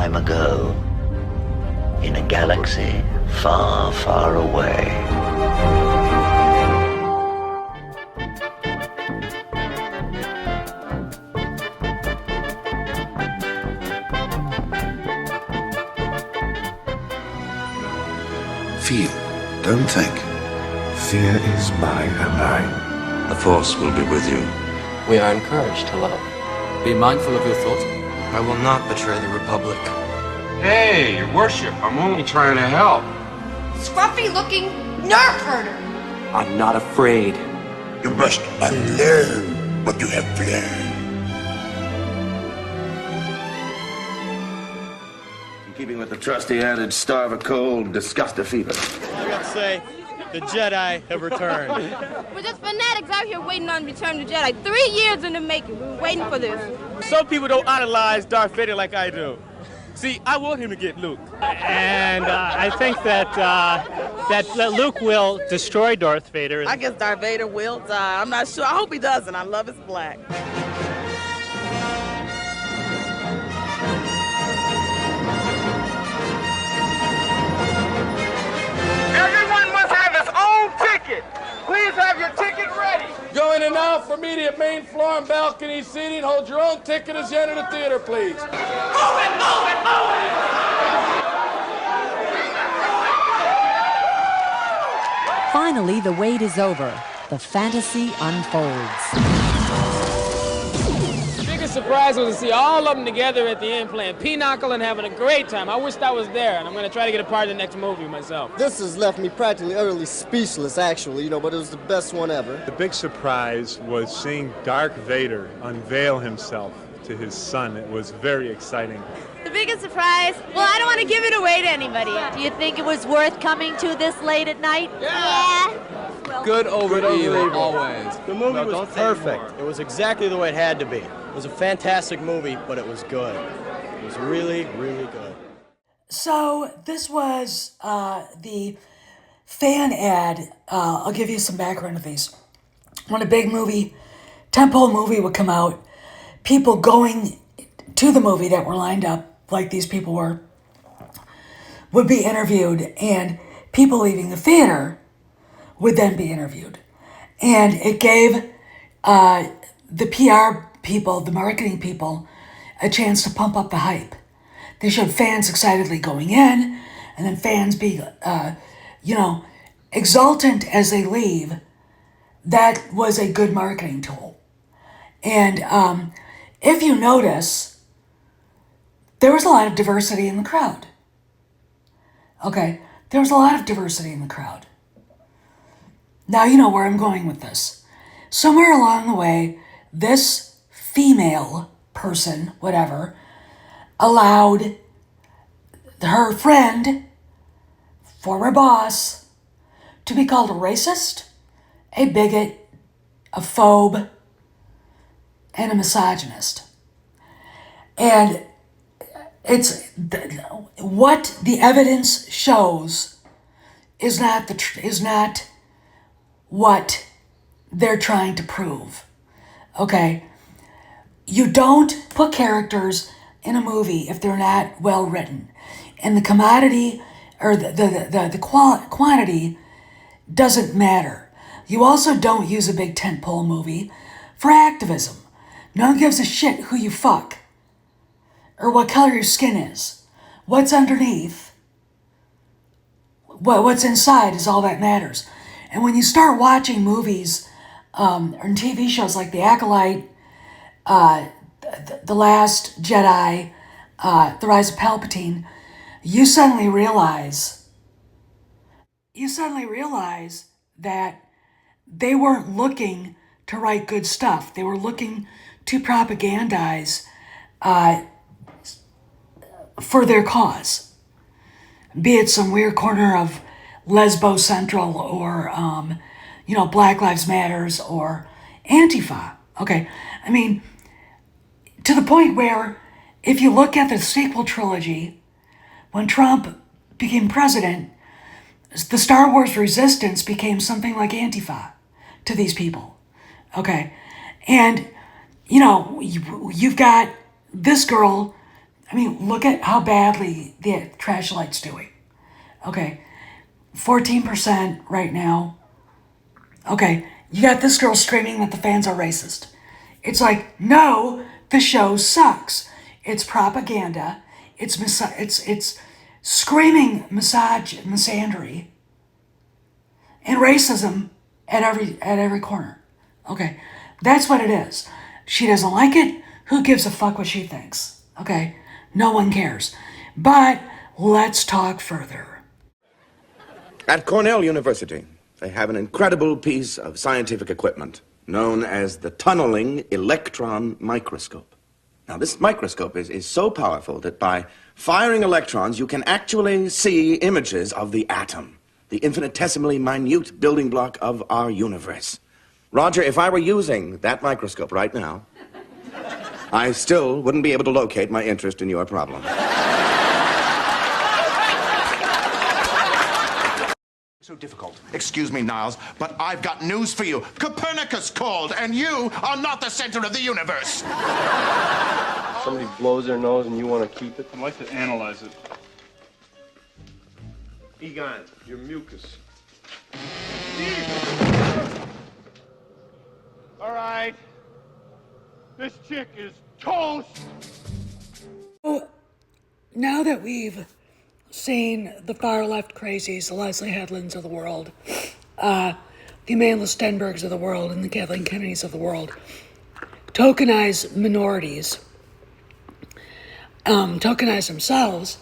time ago, in a galaxy far, far away. Feel, don't think. Fear is my ally. The Force will be with you. We are encouraged to love. Be mindful of your thoughts. I will not betray the Republic. Hey, your worship, I'm only trying to help. Scruffy-looking nerf herder. I'm not afraid. You must unlearn what you have learned. In keeping with the trusty adage, starve a cold, disgust a fever. I gotta say, the Jedi have returned. We're just fanatics out here waiting on Return of the Jedi. 3 years in the making. We're waiting for this. Some people don't idolize Darth Vader like I do. See, I want him to get Luke. And I think that Luke will destroy Darth Vader. I guess Darth Vader will die. I'm not sure. I hope he doesn't. I love his black. Everyone must have his own ticket. Please have your ticket ready. Going in now for immediate main floor and balcony seating. Hold your own ticket as you enter the theater, please. Move it, move it, move it! Finally, the wait is over. The fantasy unfolds. The biggest surprise was to see all of them together at the end playing pinochle and having a great time. I wished I was there, and I'm going to try to get a part of the next movie myself. This has left me practically utterly speechless, actually, but it was the best one ever. The big surprise was seeing Darth Vader unveil himself to his son. It was very exciting. The biggest surprise? Well, I don't want to give it away to anybody. Do you think it was worth coming to this late at night? Yeah. Good over evil, always. The movie was perfect. It was exactly the way it had to be. It was a fantastic movie, but it was good. It was really, really good. So this was the fan ad. I'll give you some background of these. When a big movie, tentpole movie would come out, people going to the movie that were lined up, like these people were, would be interviewed, and people leaving the theater would then be interviewed. And it gave the PR people, the marketing people, a chance to pump up the hype. They showed fans excitedly going in, and then fans being, exultant as they leave. That was a good marketing tool. And if you notice, there was a lot of diversity in the crowd. Okay, there was a lot of diversity in the crowd. Now you know where I'm going with this. Somewhere along the way, this female person, whatever, allowed her friend, former boss, to be called a racist, a bigot, a phobe, and a misogynist. And it's what the evidence shows is not what they're trying to prove. Okay, you don't put characters in a movie if they're not well written, and the commodity or the quantity doesn't matter. You also don't use a big tentpole movie for activism. No one gives a shit who you fuck or what color your skin is. What's underneath, what's inside is all that matters. And when you start watching movies or TV shows like The Acolyte, The Last Jedi, The Rise of Palpatine, you suddenly realize that they weren't looking to write good stuff. They were looking to propagandize for their cause, be it some weird corner of Lesbo Central or, Black Lives Matters or Antifa. Okay, I mean, to the point where if you look at the sequel trilogy, when Trump became president, the Star Wars resistance became something like Antifa to these people. Okay, and, you've got this girl I mean, look at how badly the Trash Light's doing. Okay, 14% right now. Okay, you got this girl screaming that the fans are racist. It's like, no, the show sucks. It's propaganda. It's screaming misandry and racism at every corner. Okay, that's what it is. She doesn't like it. Who gives a fuck what she thinks? Okay, no one cares. But let's talk further. At Cornell University, they have an incredible piece of scientific equipment known as the tunneling electron microscope. Now, this microscope is so powerful that by firing electrons, you can actually see images of the atom, the infinitesimally minute building block of our universe. Roger, if I were using that microscope right now, I still wouldn't be able to locate my interest in your problem. So difficult. Excuse me, Niles, but I've got news for you. Copernicus called, and you are not the center of the universe. Somebody blows their nose and you want to keep it? I'd like to analyze it. Egon, your mucus. All right. This chick is toast. Well, now that we've seen the far left crazies, the Leslie Headlands of the world, the Amanda Stenbergs of the world, and the Kathleen Kennedys of the world tokenize minorities, tokenize themselves,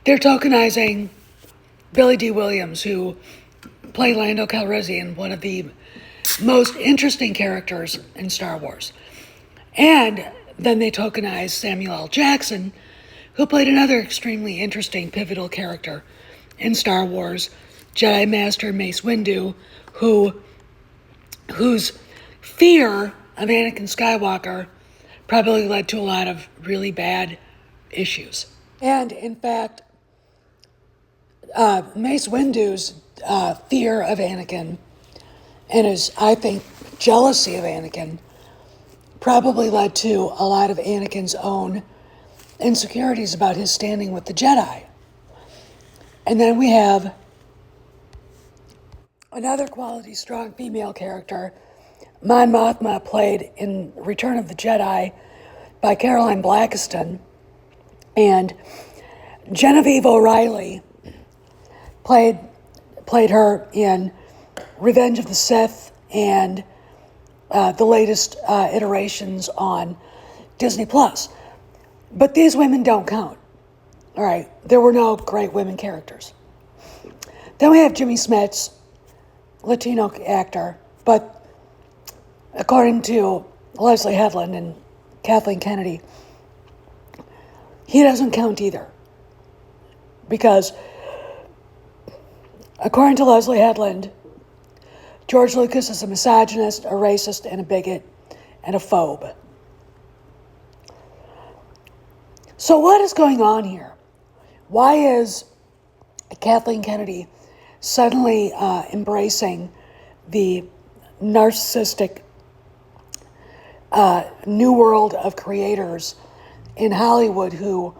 they're tokenizing Billy D. Williams, who played Lando Calrissian, one of the most interesting characters in Star Wars. And then they tokenize Samuel L. Jackson, who played another extremely interesting, pivotal character in Star Wars, Jedi Master Mace Windu, whose fear of Anakin Skywalker probably led to a lot of really bad issues. And in fact, Mace Windu's fear of Anakin and his, I think, jealousy of Anakin probably led to a lot of Anakin's own insecurities about his standing with the Jedi. And then we have another quality strong female character, Mon Mothma, played in Return of the Jedi by Caroline Blackiston, and Genevieve O'Reilly played her in Revenge of the Sith and the latest iterations on Disney Plus. But these women don't count. All right, there were no great women characters. Then we have Jimmy Smits, Latino actor, but according to Leslie Headland and Kathleen Kennedy, he doesn't count either. Because according to Leslie Headland, George Lucas is a misogynist, a racist, and a bigot, and a phobe. So what is going on here? Why is Kathleen Kennedy suddenly embracing the narcissistic new world of creators in Hollywood who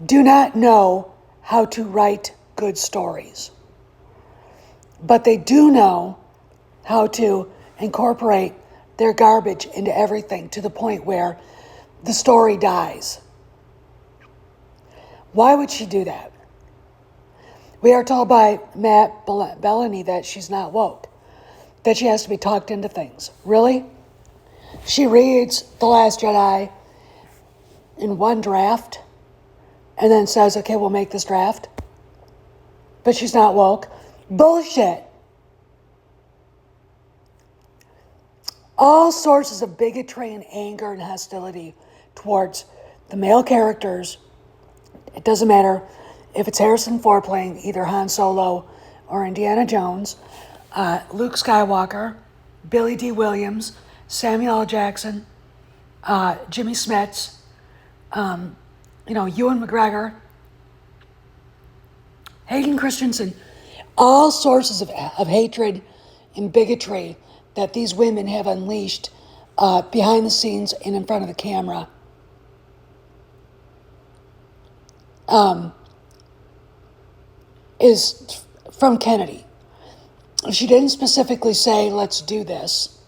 do not know how to write good stories? But they do know how to incorporate their garbage into everything to the point where the story dies. Why would she do that? We are told by Matt Bellany that she's not woke, that she has to be talked into things. Really? She reads The Last Jedi in one draft and then says, okay, we'll make this draft. But she's not woke. Bullshit. All sources of bigotry and anger and hostility towards the male characters. It doesn't matter if it's Harrison Ford playing either Han Solo or Indiana Jones, Luke Skywalker, Billy D. Williams, Samuel L. Jackson, Jimmy Smits, Ewan McGregor, Hayden Christensen, all sources of hatred and bigotry that these women have unleashed behind the scenes and in front of the camera. is from Kennedy. She didn't specifically say, let's do this.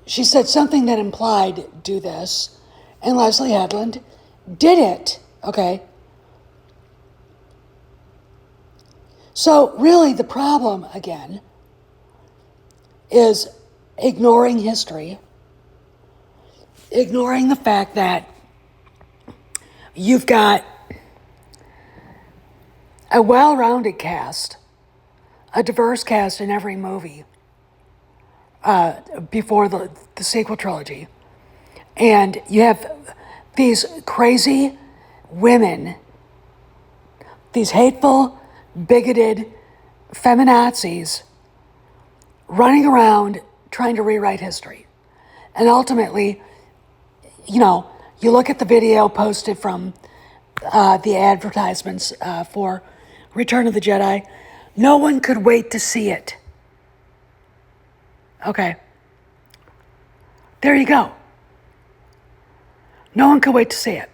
She said something that implied, do this, and Leslie Headland did it, okay? So really the problem, again, is ignoring history, ignoring the fact that you've got a well-rounded cast, a diverse cast in every movie before the sequel trilogy. And you have these crazy women, these hateful, bigoted feminazis running around trying to rewrite history. And ultimately, you know, you look at the video posted from the advertisements for Return of the Jedi, no one could wait to see it. Okay. There you go. No one could wait to see it.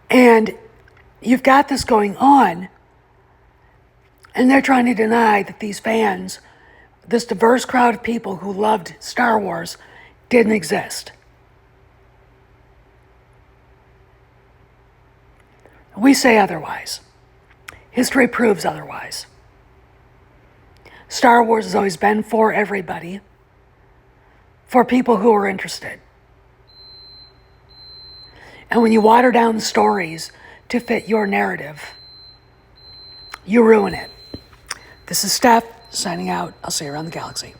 And you've got this going on, and they're trying to deny that these fans, this diverse crowd of people who loved Star Wars, didn't exist. We say otherwise. History proves otherwise. Star Wars has always been for everybody, for people who are interested. And when you water down the stories to fit your narrative, you ruin it. This is Steph, signing out. I'll see you around the galaxy.